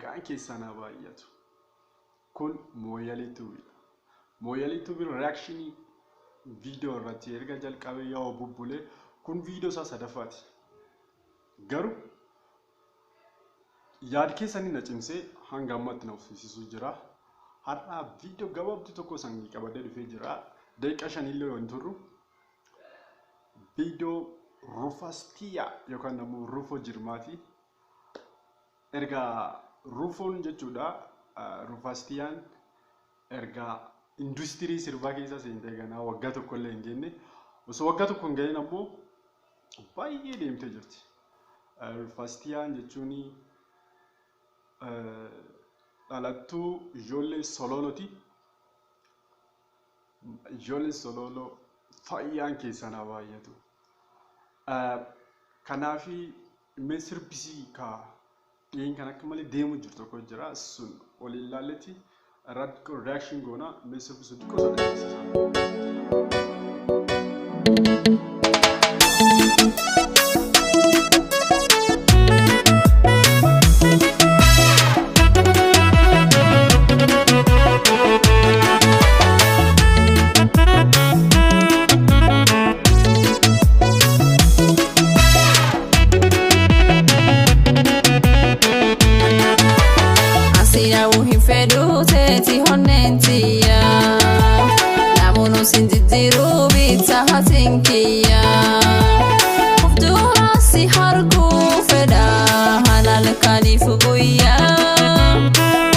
nagaan keessan haa baay'atu. Kun Moyale tuubi. Moyale tuubi reaction video irratti erga jalqabee yoo bubbulee kun video isaa sadaffaati. Garuu yaad keessanii na cimsee hanga ammatti na uffisiisuu jira. Har'a video gabaabduu tokko sangii qabadee dhufee jira. Daqiiqaa 5 illee waan turru. Video Rufastiya yookaan ammoo Rufo jirmaati. Erga Rufoon jechuudha. Rufastiyaan erga industirii sirbaa keessa seentee ganaa waggaa tokko illee hin geenye. Osoo waggaa tokko hin geenye ammoo baay'ee deemtee jirti. Rufastiyaan jechuun dhalattuu ijoollee sololooti. Ijoollee sololoo fayyaan keessan haa baay'atu. Kanaafi mee sirbisii kaa dhiin kan akka malee deemu jiru tokko jira. Sun waliin ilaalletti radical reaction goona mee sirbisuu xiqqoo saddeessisaa. infedhu teti honentia namono sindidiru bita hatinkia ufdura si hargu feda halal kalifu guya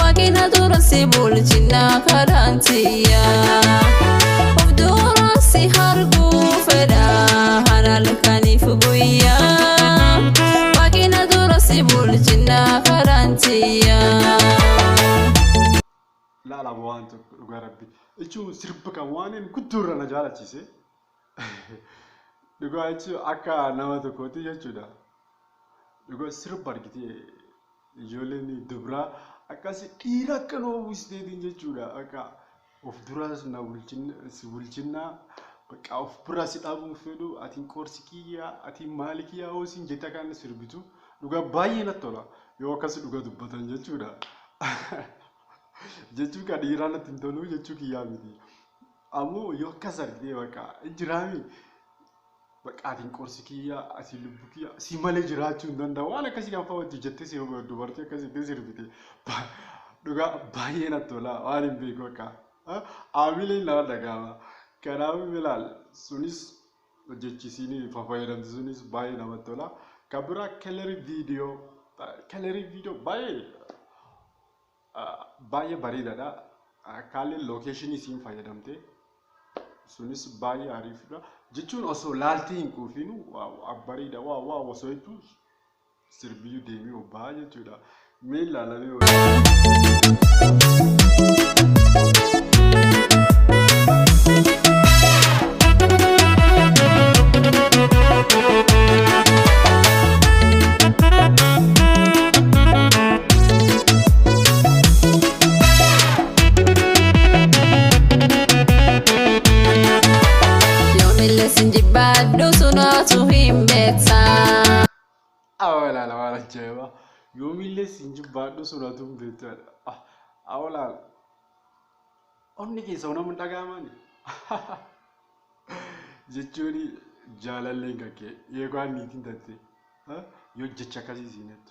wakina dura si bulchina karantia ufdura si hargu feda halal kalifu guya wakina dura si bulchina karantia la buwan to garabbi ichu sirb kan wanen kudurra na jala chise dugo ichu akka nama to koti jechuda dugo sirb argiti joleni dubra akasi dira kano wisdedin jechuda aka of duras na wulchinna baka of brasi dabu fedu atin korsikiya atin malikiya osin jeta kan sirbitu dugo bayina tola yo akasi dugo dubbatan jechuda jechu ka dirana tintonu jechu ki yamiti amu yo kasarde baka ijrami baka atin korsikiya atin lubukiya si male jirachu ndanda wala kasi kan fawati jette si dubarti kasi desirbite duga bayena tola wali beko ka amile na daga kanawi milal sunis jechi sini fafayram sunis bayena matola kabra calorie video baay'ee bareedaadha. Kaalli location isin fayyadamte sunis baay'ee ariifudha. Jechuun osoo laaltee hin quufinu bareeda waa osoo hedduu sirbiyyuu deemee obbaa jechuudha. Mee ilaalamee wala jeba yomille sinjibaddu suratum betal awala onni ke sona mun dagamani jechuri jalalle ngake yego nitin tatte yo jecha kasi sinet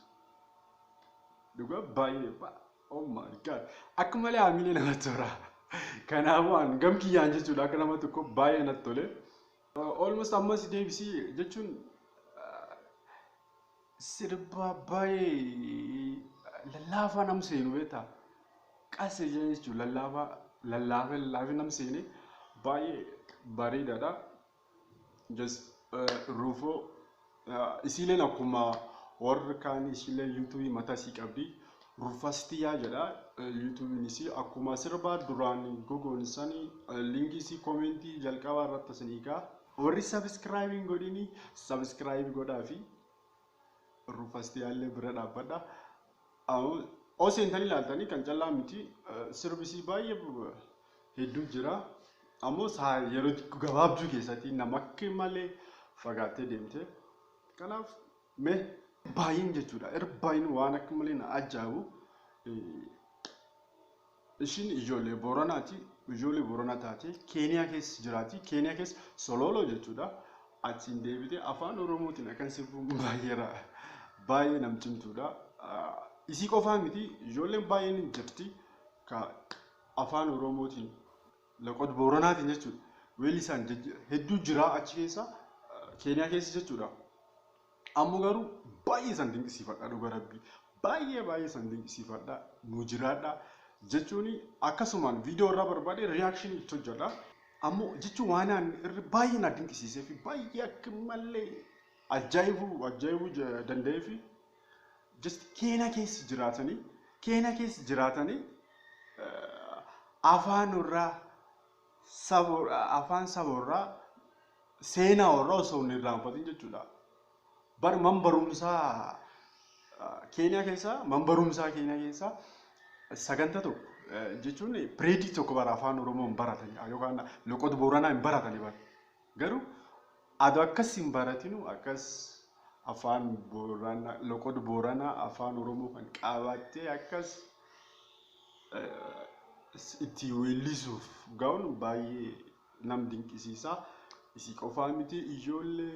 duga baye ba oh my god akmale amile na tora kana wan gamki yanje chuda kana matuko baye na tole almost ammas debisi jechun sirba baye lallafa namseenu beta qase jechu lallafa namseeni baye bareedadha just Rufo isile nakuma warra kan isile YouTube mata si qabdi Rufastiya jedha YouTube nisi akuma sirba durani Google sani linki si commenti jalqaba irratti saniga warri subscribing godini subscribe godaafi Rufastiya le bira dhabbadha o sentani laaltani kan callaa miti sirbisi baay'ee hedduu jira ammoo saa yeroo gabaabduu keessatti nama akka malee fagaattee deemte kanaaf mee baay'een jechuudha baay'een waan akka malee na ajaa'ibu ishiin ijoollee Booranaati. Ijoollee Booranaa taate Keeniyaa keessa jiraati. Keeniyaa keessa Sololo jechuudha. Achiin deebitee afaan Oromootiin akkan sirbuun baay'ee namcimtuudha. Isii qofaa miti ijoolleen baay'een hin jirti ka afaan Oromootiin loqod Booranaatiin jechuudha. Weellisaan hedduu jira achi keessa Keeniyaa keessa jechuudha. Ammoo garuu baay'ee san dinqisiifadha dhuga rabbii. Baay'ee san dinqisiifadha nu jiraadha jechuun akkasumaan viidiyoo irraa barbaade reaction itti hojjedha. Ammoo jechuun waan baay'ee na dinqisiisee fi baay'ee akka malee ajaa'ibuu danda'ee fi just Keeniyaa keessa jiraatanii afaan saboorraa seenaa warraa osoo hin irraanfatin jechuudha. Bar manbarumsaa Keeniyaa keessa sagantaa tokko jechuun pireedii tokko bara afaan Oromoo hin baratanii yookaan loqod Booranaa hin baratanii bara. Garuu adoo akkas hin baratinu akkas afaan Booranaa loqod Booranaa afaan Oromoo kan qabattee akkas itti weellisuuf ga'uun baay'ee nam dinqisiisa. Isii qofaa miti ijoollee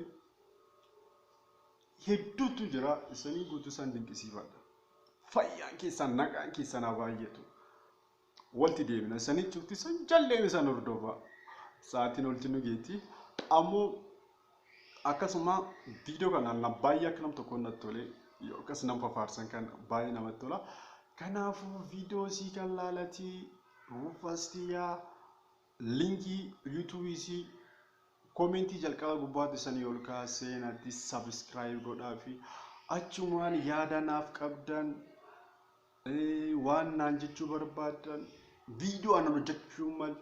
hedduutu jira isanii guutuu isaan dinqisiifadha. Fayyaan keessan nagaan keessan baay'eetu. Walti deemina isanii cufti isaan jalleen isaan hordofaa. Sa'aatiin olti nu geetti. Ammoo akkasuma viidiyoo kanaan baay'ee akka nam tokkoon natti tole yookaas nam fafaarsan kan baay'ee namatti tola. Kanaafuu viidiyoo isii kan laalatii Rufastiya linkii YouTube isii komentii jalqaba gubbaatti sanii ol kaasee natti subscribe godhaa fi achumaan yaada naaf qabdan waan naan jechuu barbaadan viidiyoo anan hojjechuu mal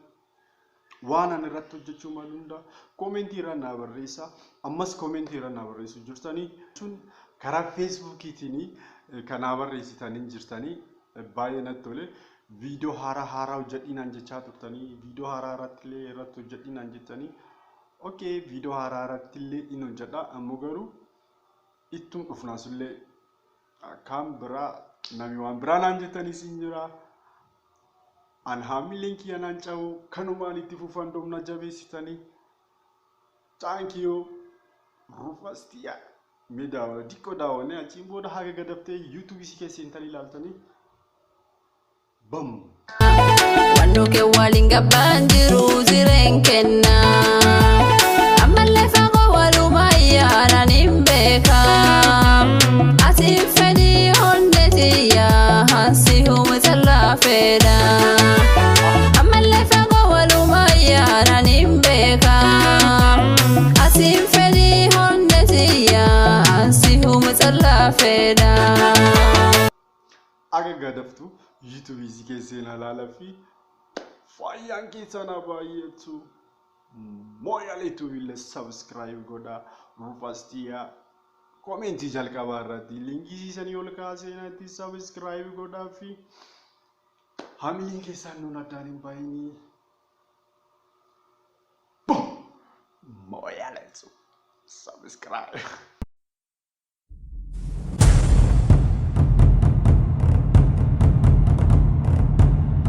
waan an irratti hojjechuu mal hunda komentii irra naa barreessa. Ammas komentii irra naa barreessu jirtanii sun karaa Facebookiitiin kanaa barreessitanii jirtanii baay'ee natti tole. Viidiyoo haaraa hojjedhinaan jechaa turtanii viidiyoo haaraa irratti hojjedhinaan jettanii okay viidiyoo haaraa irratti illee in hojjedha. Ammoo garuu ittum dhufnaasullee akkaan biraa nami waan biraa naan jettanii siin jira. An haamileen kiyya naan cahu kanumaan itti fufan doomna jabeessitanii taankiyoo Rufastiya miidhaa diqqoo daawwannee achiin booda haga gadaftee YouTube isii keessa intanii ilaaltanii bam. Wanuke walinga bandiru ziren kenna Amalle fago walumaya nanimbeka Asin fedi hondetiya hansi humetala feda Amalle fago walumaya nanimbeka Asin fedi hondetiya hansi humetala feda Aga gadaftu YouTube isii keessa ilaala fi fayyaan keessan baay'eetu Moyale illee subscribe godhaa. Rufastiya komentii jalqabaa irratti linkii siisanii ol kaasee natti subscribe godhaa fi haamileen keessan nuun addaan hin baay'inii Moyale subscribe.